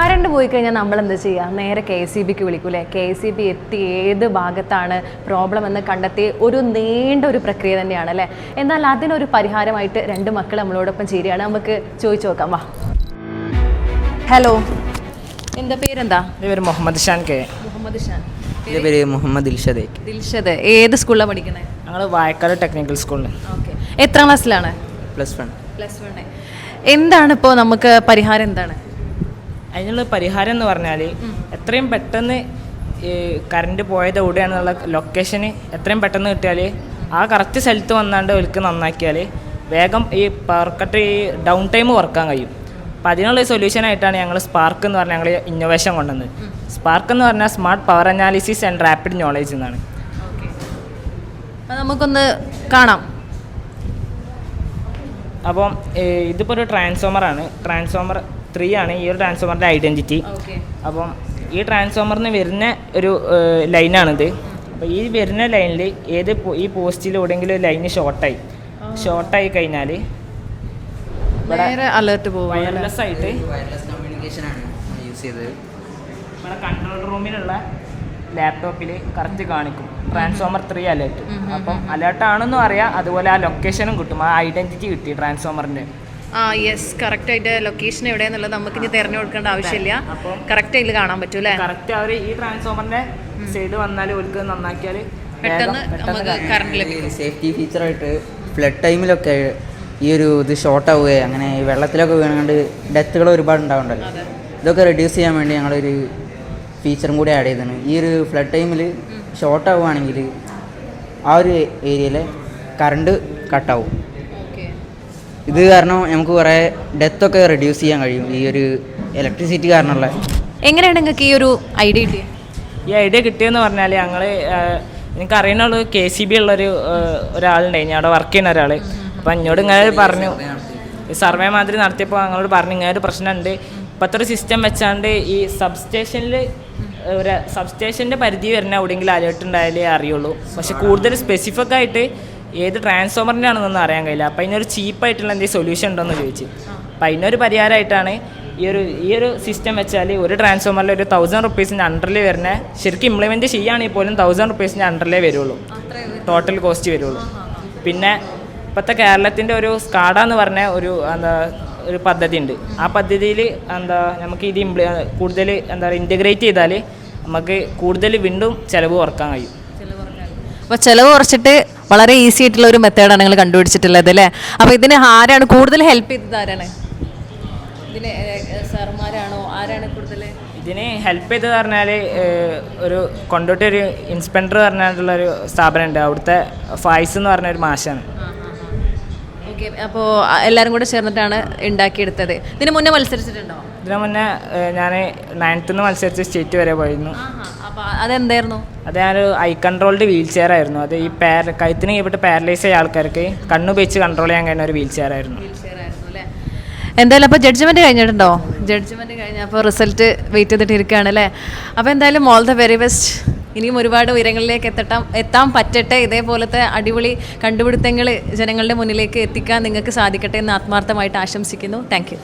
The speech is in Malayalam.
കറണ്ട് പോയി കഴിഞ്ഞാൽ നമ്മൾ എന്താ ചെയ്യുക? നേരെ KCBക്ക് വിളിക്കൂലേ? KCB എത്തി ഏത് ഭാഗത്താണ് പ്രോബ്ലം എന്ന് കണ്ടെത്തി ഒരു നീണ്ട ഒരു പ്രക്രിയ തന്നെയാണ് അല്ലേ. എന്നാൽ അതിനൊരു പരിഹാരമായിട്ട് രണ്ട് മക്കൾ നമ്മളോടൊപ്പം ചേരുകയാണ്. നമുക്ക് ചോദിച്ചു നോക്കാം. വാ. ഹലോ, എന്താ പേരെന്താ? പേര് മുഹമ്മദ് ഷാൻ കെ. മുഹമ്മദ് ഷാൻ. പേര് മുഹമ്മദ് ദിൽഷദ്. ദിൽഷദ് ഏത് സ്കൂളിലാണ് പഠിക്കുന്നത്? ഞങ്ങൾ വായക്കാട് ടെക്നിക്കൽ സ്കൂളിൽ. ഓക്കെ, എത്രാം ക്ലാസ്സിലാണ്? +1. +1. എന്താണ് ഇപ്പോൾ നമുക്ക് പരിഹാരം? എന്താണ് അതിനുള്ള പരിഹാരം എന്ന് പറഞ്ഞാൽ എത്രയും പെട്ടെന്ന് ഈ കറണ്ട് പോയത് എവിടെയാണെന്നുള്ള ലൊക്കേഷന് എത്രയും പെട്ടെന്ന് കിട്ടിയാൽ ആ കറക്റ്റ് സ്ഥലത്ത് വന്നാണ്ട് ഒരിക്കൽ നന്നാക്കിയാൽ വേഗം ഈ പവർ കട്ട് ഈ ഡൗൺ ടൈം കുറക്കാൻ കഴിയും. അപ്പോൾ അതിനുള്ള സൊല്യൂഷനായിട്ടാണ് ഞങ്ങൾ സ്പാർക്ക് എന്ന് പറഞ്ഞാൽ ഞങ്ങൾ ഇന്നോവേഷൻ കൊണ്ടുവന്നത്. സ്പാർക്ക് എന്ന് പറഞ്ഞാൽ smart power analysis and rapid knowledge എന്നാണ്. അപ്പോൾ നമുക്കൊന്ന് കാണാം. അപ്പം ഇതിപ്പോൾ ഒരു ട്രാൻസ്ഫോമറാണ്. ട്രാൻസ്ഫോമർ 3 ആണ് ഈ ഒരു ട്രാൻസ്ഫോമറിൻ്റെ ഐഡൻറ്റിറ്റി. അപ്പം ഈ ട്രാൻസ്ഫോമറിന് വരുന്ന ഒരു ലൈനാണിത്. അപ്പോൾ ഈ വരുന്ന ലൈനിൽ ഈ പോസ്റ്റിൽ എവിടെയെങ്കിലും ലൈന് ഷോർട്ടായി കഴിഞ്ഞാൽ അലേർട്ട് പോകും. വയർലെസ് ആയിട്ട് വയർലെസ് കമ്മ്യൂണിക്കേഷനാണ് യൂസ് ചെയ്തത്. നമ്മുടെ കൺട്രോൾ റൂമിലുള്ള ലാപ്ടോപ്പിൽ കറക്റ്റ് കാണിക്കും ട്രാൻസ്ഫോമർ 3 അലേർട്ട്. അപ്പം അലേർട്ടാണെന്നും അറിയാം, അതുപോലെ ആ ലൊക്കേഷനും കിട്ടും, ആ ഐഡൻറ്റിറ്റി കിട്ടി ട്രാൻസ്ഫോമറിൻ്റെ. യെസ്, കറക്റ്റ് ആയിട്ട് ലൊക്കേഷൻ എവിടെയാന്നുള്ളത് നമുക്ക് ഇനി തിരഞ്ഞു കൊടുക്കേണ്ട ആവശ്യമില്ല. കറക്റ്റ് അതിൽ കാണാൻ പറ്റും അല്ലേ? കറക്റ്റ് അവർ ഈ ട്രാൻസ്ഫോമറിൻ്റെ സൈഡ് വന്നാൽ ഒരിക്കൽ നന്നാക്കിയാൽ പെട്ടെന്ന് നമുക്ക് കറണ്ട് ലഭിക്കും. സേഫ്റ്റി ഫീച്ചറായിട്ട് ഫ്ലഡ് ടൈമിലൊക്കെ ഈ ഒരു ഇത് ഷോർട്ട് ആവുകയോ അങ്ങനെ വെള്ളത്തിലൊക്കെ വീണുകൊണ്ട് ഡെത്തുകൾ ഒരുപാട് ഉണ്ടാവുന്നുണ്ടല്ലോ. ഇതൊക്കെ റെഡ്യൂസ് ചെയ്യാൻ വേണ്ടി ഞങ്ങളൊരു ഫീച്ചറും കൂടി ആഡ് ചെയ്തതാണ്. ഈ ഒരു ഫ്ലഡ് ടൈമിൽ ഷോർട്ട് ആവുകയാണെങ്കിൽ ആ ഒരു ഏരിയയിൽ കറണ്ട് കട്ടാവും. ഇത് കാരണം നമുക്ക് കുറേ ഡെത്തൊക്കെ റെഡ്യൂസ് ചെയ്യാൻ കഴിയും ഈ ഒരു ഇലക്ട്രിസിറ്റി കാരണമുള്ള. എങ്ങനെയാണ് നിങ്ങൾക്ക് ഈ ഒരു ഐഡിയ കിട്ടിയത്? ഈ ഐഡിയ കിട്ടിയെന്ന് പറഞ്ഞാൽ ഞങ്ങൾ എനിക്ക് അറിയുന്നുള്ളൂ KCB ഉള്ളൊരു ഒരാളുണ്ടായി, അവിടെ വർക്ക് ചെയ്യുന്ന ഒരാൾ. അപ്പം എന്നോട് ഇങ്ങനെ പറഞ്ഞു, സർവേ മാതിരി നടത്തിയപ്പോൾ ഞങ്ങളോട് പറഞ്ഞു ഇങ്ങനെ ഒരു പ്രശ്നമുണ്ട്. ഇപ്പോഴത്തെ ഒരു സിസ്റ്റം വെച്ചാണ്ട് ഈ സബ്സ്റ്റേഷൻ്റെ പരിധി വരുന്ന എവിടെയെങ്കിലും അലേർട്ട് ഉണ്ടായാലേ അറിയുള്ളൂ. പക്ഷെ കൂടുതൽ സ്പെസിഫിക് ആയിട്ട് ഏത് ട്രാൻസ്ഫോമറിൻ്റെ ആണെന്നൊന്നും അറിയാൻ കഴിയില്ല. അപ്പോൾ അതിനൊരു ചീപ്പായിട്ടുള്ള എന്തെങ്കിലും സൊല്യൂഷൻ ഉണ്ടോയെന്ന് ചോദിച്ചു. അപ്പോൾ അതിനൊരു പരിഹാരമായിട്ടാണ് ഈ ഒരു സിസ്റ്റം വെച്ചാൽ ഒരു ട്രാൻസ്ഫോമറിൽ ഒരു 1000 റുപ്പീസിൻ്റെ അണ്ടറിൽ വരുന്ന, ശരിക്കും ഇംപ്ലിമെൻറ്റ് ചെയ്യുകയാണെങ്കിൽ പോലും 1000 റുപ്പീസിൻ്റെ അണ്ടറിലേ വരുള്ളൂ, ടോട്ടൽ കോസ്റ്റ് വരുള്ളൂ. പിന്നെ ഇപ്പോഴത്തെ കേരളത്തിൻ്റെ ഒരു സ്കാഡ എന്ന് പറഞ്ഞ ഒരു പദ്ധതി ഉണ്ട്. ആ പദ്ധതിയിൽ നമുക്ക് ഇത് കൂടുതൽ ഇൻറ്റഗ്രേറ്റ് ചെയ്താൽ നമുക്ക് കൂടുതൽ വീണ്ടും ചിലവ് കുറക്കാൻ കഴിയും. അപ്പോൾ ചിലവ് കുറച്ചിട്ട് വളരെ ഈസി ആയിട്ടുള്ള ഒരു മെത്തേഡാണ് നിങ്ങൾ കണ്ടുപിടിച്ചിട്ടുള്ളത് അല്ലേ? അപ്പോൾ ഇതിന് ആരാണ് കൂടുതൽ ഹെൽപ്പ് ചെയ്തത്? ആരാണ് ഇതിന്? സാർമാരാണോ? ആരാണ് കൂടുതൽ ഇതിന് ഹെൽപ്പ് ചെയ്തത് പറഞ്ഞാൽ ഒരു കൊണ്ടോട്ടി ഒരു ഇൻസ്പെക്ടർ പറഞ്ഞിട്ടുള്ളൊരു സ്ഥാപനമുണ്ട്, അവിടുത്തെ ഫായിസ് എന്ന് പറഞ്ഞൊരു മാഷാണ്. ഓക്കെ, അപ്പോൾ എല്ലാവരും കൂടെ ചേർന്നിട്ടാണ് ഉണ്ടാക്കിയെടുത്തത്. ഇതിന് മുന്നേ മത്സരിച്ചിട്ടുണ്ടോ? ഇതിനു മുന്നേ ഞാൻ 9th മത്സരിച്ച് സ്റ്റേറ്റ് വരെ പോയിരുന്നു. അപ്പോൾ അതെന്തായിരുന്നു? അത് ഞാനൊരു ഐ കൺട്രോൾഡ് വീൽ ചെയർ ആയിരുന്നു. അത് ഈ കഴുത്തിന് കീഴ്പ്പെട്ട് പാരലൈസ് ആയ ആൾക്കാർക്ക് കണ്ണുപയോഗിച്ച് കൺട്രോൾ ചെയ്യാൻ കഴിയുന്ന ഒരു വീൽ ചെയർ ആയിരുന്നു. എന്തായാലും അപ്പോൾ ജഡ്ജ്മെൻറ്റ് കഴിഞ്ഞിട്ടുണ്ടോ? ജഡ്ജ്മെൻറ്റ് കഴിഞ്ഞപ്പോൾ റിസൾട്ട് വെയിറ്റ് ചെയ്തിട്ട് ഇരിക്കുകയാണ് അല്ലേ? അപ്പോൾ എന്തായാലും ഓൾ ദ വെരി ബെസ്റ്റ്. ഇനിയും ഒരുപാട് ഉയരങ്ങളിലേക്ക് എത്താൻ പറ്റട്ടെ. ഇതേപോലത്തെ അടിപൊളി കണ്ടുപിടുത്തങ്ങൾ ജനങ്ങളുടെ മുന്നിലേക്ക് എത്തിക്കാൻ നിങ്ങൾക്ക് സാധിക്കട്ടെ എന്ന് ആത്മാർത്ഥമായിട്ട് ആശംസിക്കുന്നു. Thank you.